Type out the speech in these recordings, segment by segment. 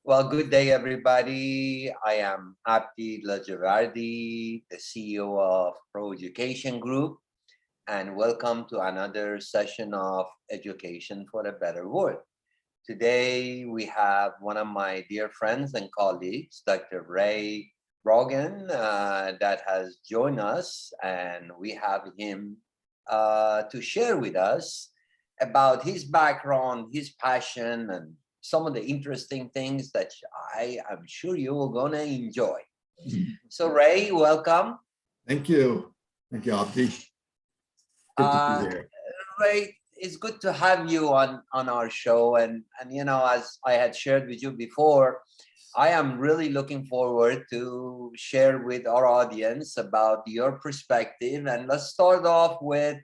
Well, good day, everybody. I am Abdi Lajavardi, the CEO of Pro Education Group, and welcome to another session of Education for a Better World. Today, we have one of my dear friends and colleagues, Dr. Ray Brogan, that has joined us, and we have him to share with us about his background, his passion, and some of the interesting things that I am sure you are going to enjoy. So Ray, welcome. Thank you. Thank you, Abdi. Good to be here. Ray, it's good to have you on our show. And you know, as I had shared with you before, I am really looking forward to share with our audience about your perspective. And let's start off with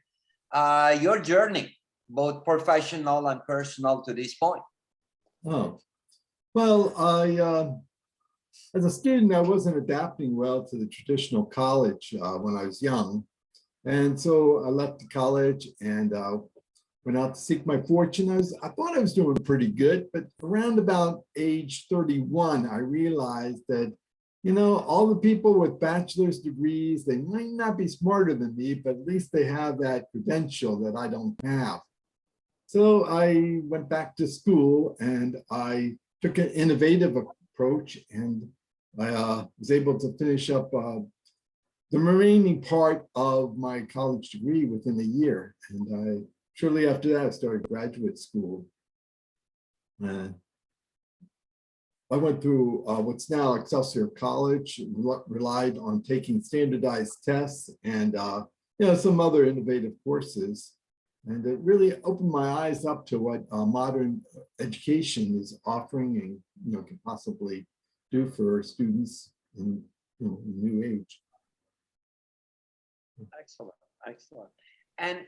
your journey, both professional and personal to this point. Oh, well, as a student, I wasn't adapting well to the traditional college when I was young. And so I left the college and went out to seek my fortune. I thought I was doing pretty good, but around about age 31, I realized that, you know, all the people with bachelor's degrees, they might not be smarter than me, but at least they have that credential that I don't have. So I went back to school and I took an innovative approach, and I was able to finish up the remaining part of my college degree within a year. And shortly after that, I started graduate school. I went through what's now Excelsior College, relied on taking standardized tests and you know, some other innovative courses. And it really opened my eyes up to what modern education is offering and, you know, can possibly do for students in, you know, new age. Excellent, excellent. And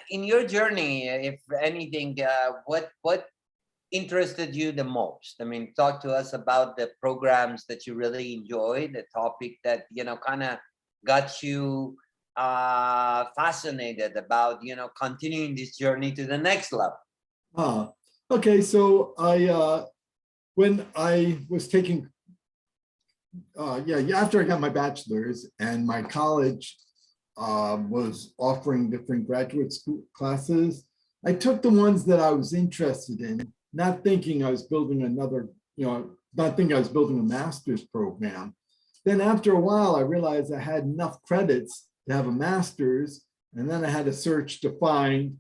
in your journey, if anything, what interested you the most? I mean, talk to us about the programs that you really enjoyed, the topic that, you know, kind of got you fascinated about, you know, continuing this journey to the next level. Okay, so when I was taking after I got my bachelor's and my college was offering different graduate school classes, I took the ones that I was interested in, not thinking I was building another, you know, not thinking I was building a master's program. Then after a while, I realized I had enough credits to have a master's, and then I had to search to find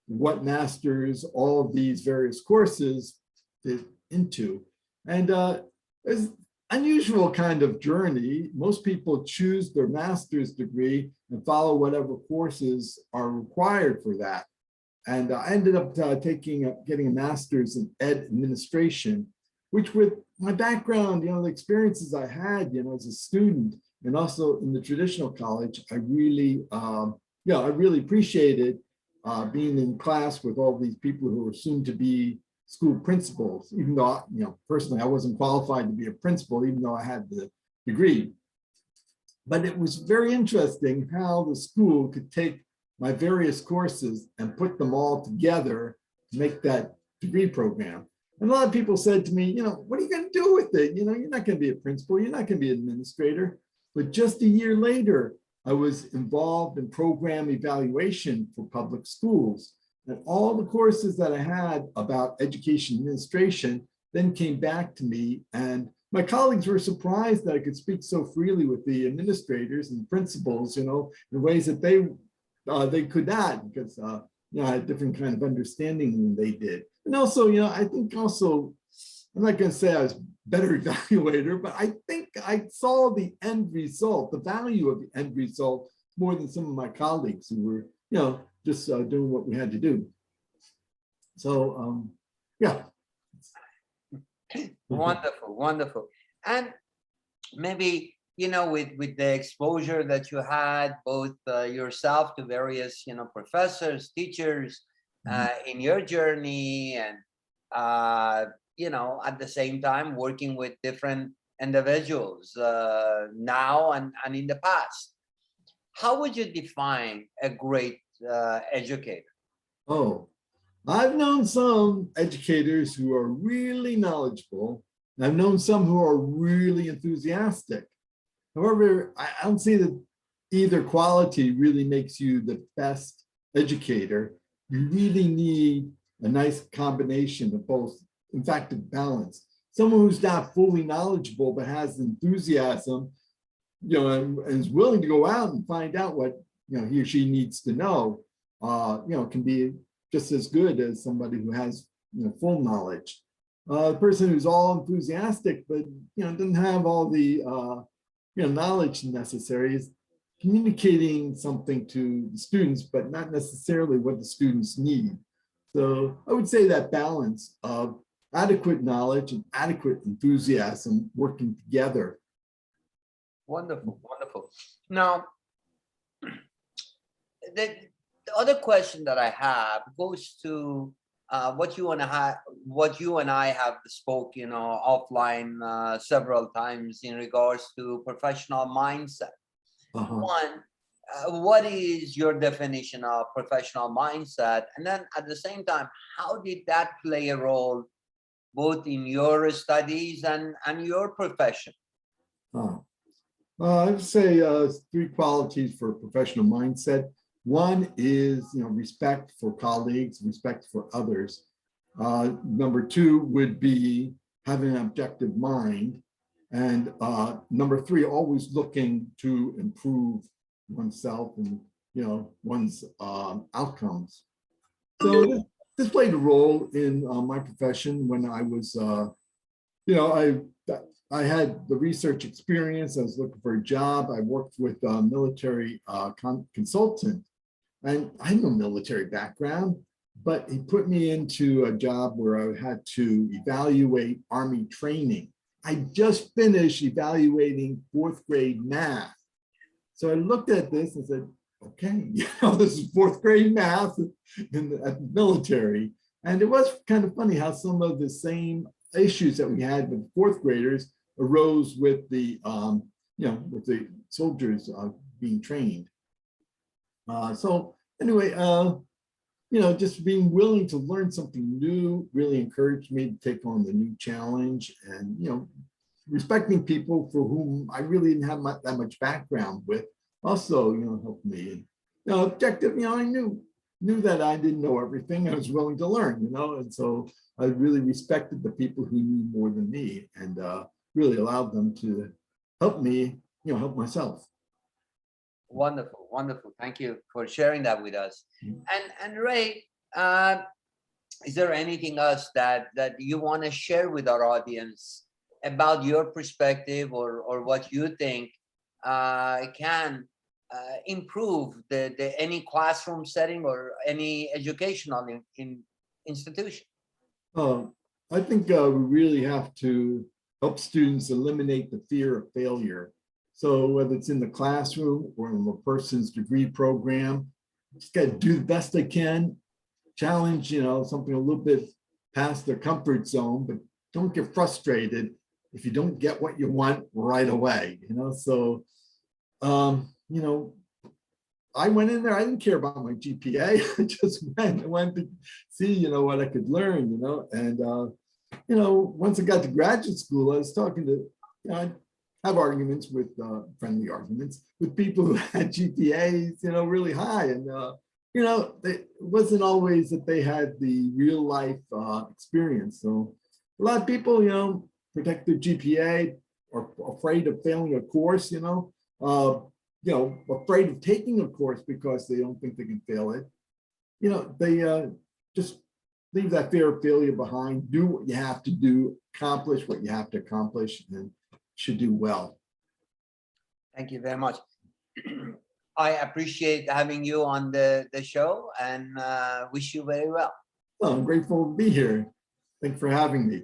what master's all of these various courses fit into. And it's an unusual kind of journey. Most people choose their master's degree and follow whatever courses are required for that. And I ended up getting a master's in ed administration, which with my background, you know, the experiences I had, you know, as a student, and also in the traditional college, I really, I really appreciated being in class with all these people who were soon to be school principals, even though, you know, personally, I wasn't qualified to be a principal, even though I had the degree. But it was very interesting how the school could take my various courses and put them all together to make that degree program. And a lot of people said to me, you know, what are you going to do with it? You know, you're not going to be a principal, you're not going to be an administrator. But just a year later, I was involved in program evaluation for public schools. And all the courses that I had about education administration then came back to me. And my colleagues were surprised that I could speak so freely with the administrators and principals, you know, in ways that they could not, because you know, I had a different kind of understanding than they did. And also, you know, I think also, I'm not going to say I was better evaluator, but I think I saw the end result, the value of the end result, more than some of my colleagues who were, you know, just doing what we had to do. So, yeah. Wonderful, wonderful. And maybe, you know, with the exposure that you had, both yourself to various, you know, professors, teachers in your journey, and you know, at the same time working with different individuals now and in the past, how would you define a great educator? Oh, I've known some educators who are really knowledgeable And I've known some who are really enthusiastic. However, I don't see that either quality really makes you the best educator. You really need a nice combination of both, in fact, a balance. Someone who's not fully knowledgeable but has enthusiasm, and is willing to go out and find out what he or she needs to know, can be just as good as somebody who has full knowledge. A person who's all enthusiastic but doesn't have all the knowledge necessary is communicating something to the students, but not necessarily what the students need. So I would say that balance of adequate knowledge and adequate enthusiasm working together. Wonderful, wonderful. Now, the other question that I have goes to what you and I have spoken offline several times in regards to professional mindset. One, what is your definition of professional mindset? And then at the same time, how did that play a role both in your studies and your profession? I would say 3 qualities for professional mindset. One is respect for colleagues, respect for others. Number 2 would be having an objective mind. And number 3, always looking to improve oneself and one's outcomes. So this played a role in my profession when I was, I had the research experience. I was looking for a job. I worked with a military consultant, and I had no military background, but he put me into a job where I had to evaluate Army training. I just finished evaluating 4th grade math. So I looked at this and said, okay, this is 4th grade math at the military. And it was kind of funny how some of the same issues that we had with 4th graders arose with the, with the soldiers being trained. So anyway, just being willing to learn something new really encouraged me to take on the new challenge, and, respecting people for whom I really didn't have that much background with also, helped me. And, objective, I knew that I didn't know everything. I was willing to learn, and so I really respected the people who knew more than me, and really allowed them to help me, help myself. Wonderful, wonderful. Thank you for sharing that with us. And Ray, is there anything else that you want to share with our audience about your perspective, or what you think can improve any classroom setting or any educational institution? I think we really have to help students eliminate the fear of failure. So whether it's in the classroom or in a person's degree program, just got to do the best they can, challenge, something a little bit past their comfort zone, but don't get frustrated if you don't get what you want right away, So, I went in there, I didn't care about my GPA. I just went to see, what I could learn, and, once I got to graduate school, I was talking to, I have arguments with, friendly arguments with people who had GPAs, really high. And, it wasn't always that they had the real life experience. So a lot of people, protect their GPA, or afraid of failing a course, afraid of taking a course because they don't think they can fail it. They just leave that fear of failure behind, do what you have to do, accomplish what you have to accomplish, and should do well. Thank you very much. I appreciate having you on the show, and wish you very well. Well, I'm grateful to be here. Thanks for having me.